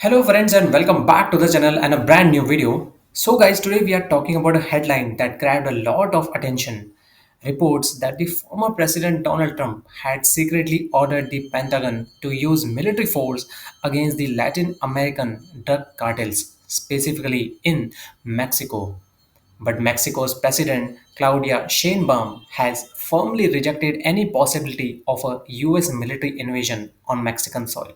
Hello friends and welcome back to the channel and a brand new video. So guys, today we are talking about a headline that grabbed a lot of attention. Reports that the former President Donald Trump had secretly ordered the Pentagon to use military force against the Latin American drug cartels, specifically in Mexico. But Mexico's President Claudia Sheinbaum has firmly rejected any possibility of a US military invasion on Mexican soil.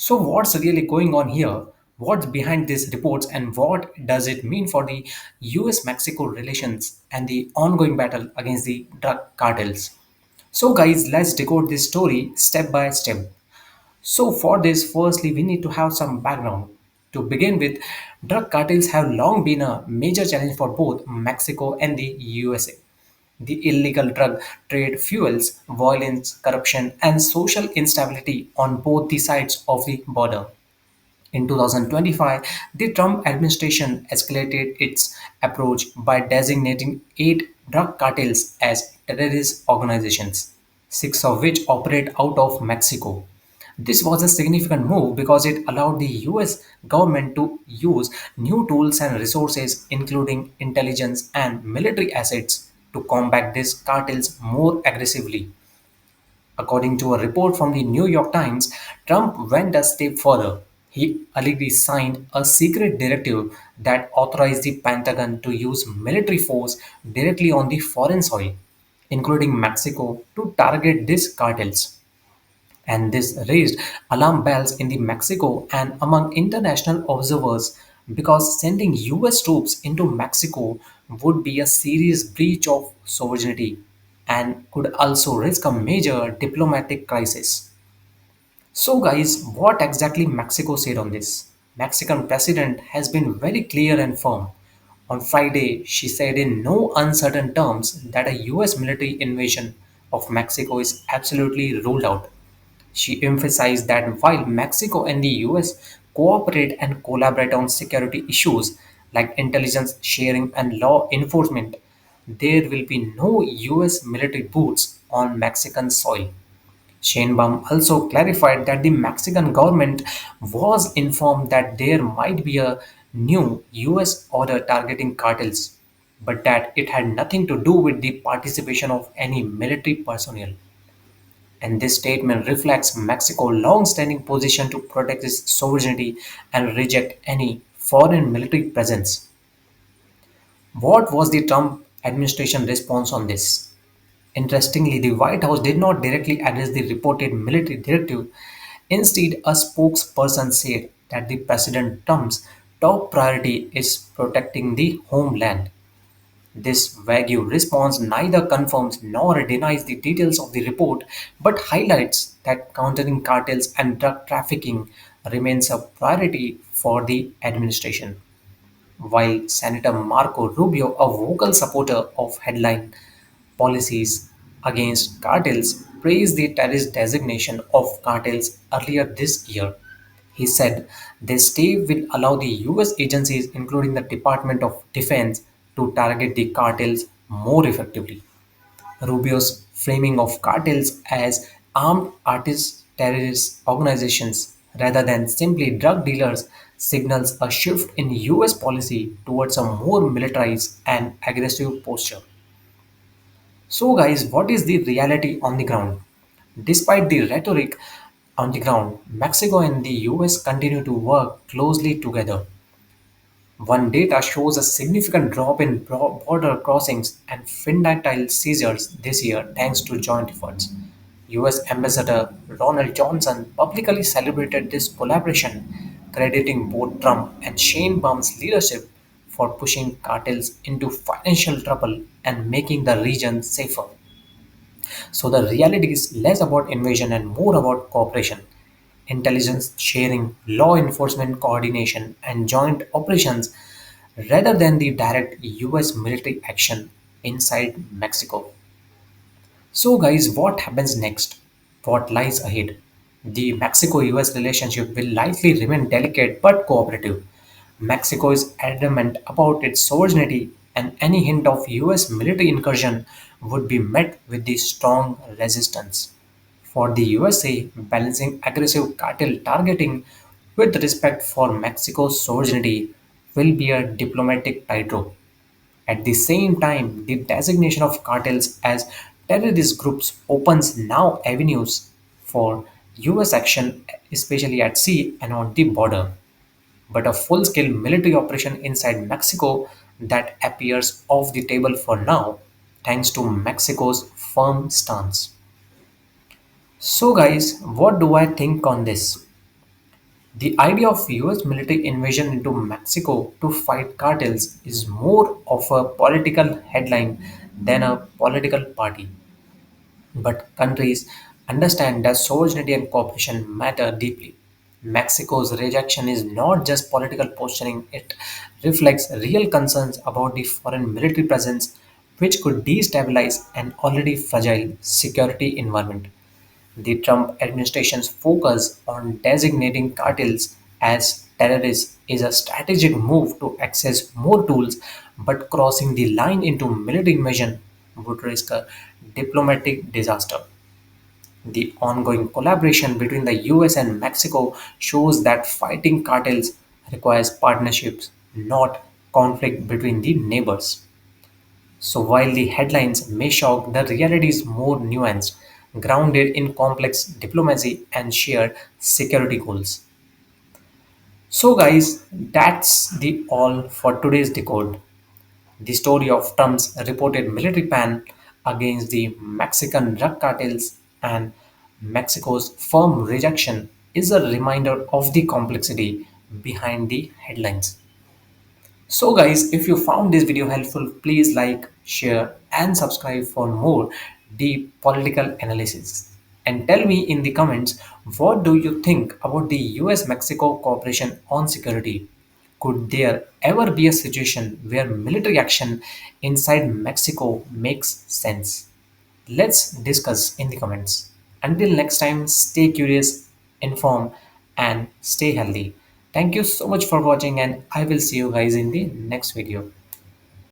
So, what's really going on here? What's behind these reports, and what does it mean for the US Mexico relations and the ongoing battle against the drug cartels? So, guys, let's decode this story step by step. So, for this, firstly, we need to have some background. To begin with, drug cartels have long been a major challenge for both Mexico and the USA. The illegal drug trade fuels violence, corruption, and social instability on both the sides of the border. In 2025, the Trump administration escalated its approach by designating eight drug cartels as terrorist organizations, six of which operate out of Mexico. This was a significant move because it allowed the US government to use new tools and resources, including intelligence and military assets, to combat these cartels more aggressively. According to a report from the New York Times, Trump went a step further. He allegedly signed a secret directive that authorized the Pentagon to use military force directly on the foreign soil, including Mexico, to target these cartels. And this raised alarm bells in the Mexico and among international observers because sending US troops into Mexico would be a serious breach of sovereignty and could also risk a major diplomatic crisis. So guys, what exactly Mexico said on this? Mexican president has been very clear and firm. On Friday, she said in no uncertain terms that a US military invasion of Mexico is absolutely ruled out. She emphasized that while Mexico and the US cooperate and collaborate on security issues like intelligence sharing and law enforcement, there will be no US military boots on Mexican soil. Sheinbaum also clarified that the Mexican government was informed that there might be a new US order targeting cartels, but that it had nothing to do with the participation of any military personnel. And this statement reflects Mexico's long-standing position to protect its sovereignty and reject any foreign military presence. What was the Trump administration response on this? Interestingly, the White House did not directly address the reported military directive. Instead, a spokesperson said that the President Trump's top priority is protecting the homeland. This vague response neither confirms nor denies the details of the report, but highlights that countering cartels and drug trafficking remains a priority for the administration. While Senator Marco Rubio, a vocal supporter of headline policies against cartels, praised the terrorist designation of cartels earlier this year. He said this step will allow the US agencies, including the Department of Defense, to target the cartels more effectively. Rubio's framing of cartels as armed artist terrorist organizations rather than simply drug dealers signals a shift in US policy towards a more militarized and aggressive posture. So, guys, what is the reality on the ground? Despite the rhetoric on the ground, Mexico and the US continue to work closely together. One data shows a significant drop in border crossings and fentanyl seizures this year thanks to joint efforts. US Ambassador Ronald Johnson publicly celebrated this collaboration, crediting both Trump and Sheinbaum's leadership for pushing cartels into financial trouble and making the region safer. So the reality is less about invasion and more about cooperation, intelligence sharing, law enforcement coordination, and joint operations rather than the direct US military action inside Mexico. So, guys, what happens next? What lies ahead? The Mexico US relationship will likely remain delicate but cooperative. Mexico is adamant about its sovereignty, and any hint of US military incursion would be met with the strong resistance. For the USA, balancing aggressive cartel targeting with respect for Mexico's sovereignty will be a diplomatic tightrope. At the same time, the designation of cartels as terrorist groups opens now avenues for US action, especially at sea and on the border. But a full scale military operation inside Mexico that appears off the table for now, thanks to Mexico's firm stance. So, guys, what do I think on this? The idea of US military invasion into Mexico to fight cartels is more of a political headline than a political party. But countries understand that sovereignty and cooperation matter deeply. Mexico's rejection is not just political posturing, it reflects real concerns about the foreign military presence, which could destabilize an already fragile security environment. The Trump administration's focus on designating cartels as terrorists is a strategic move to access more tools, but crossing the line into military invasion would risk a diplomatic disaster. The ongoing collaboration between the US and Mexico shows that fighting cartels requires partnerships, not conflict between the neighbors. So while the headlines may shock, the reality is more nuanced, grounded in complex diplomacy and shared security goals. So guys, that's the all for today's decode. The story of Trump's reported military plan against the Mexican drug cartels and Mexico's firm rejection is a reminder of the complexity behind the headlines. So guys, if you found this video helpful, please like, share and subscribe for more deep political analysis. And tell me in the comments, what do you think about the US-Mexico cooperation on security? Could there ever be a situation where military action inside Mexico makes sense? Let's discuss in the comments. Until next time, stay curious, inform, and stay healthy. Thank you so much for watching, and I will see you guys in the next video.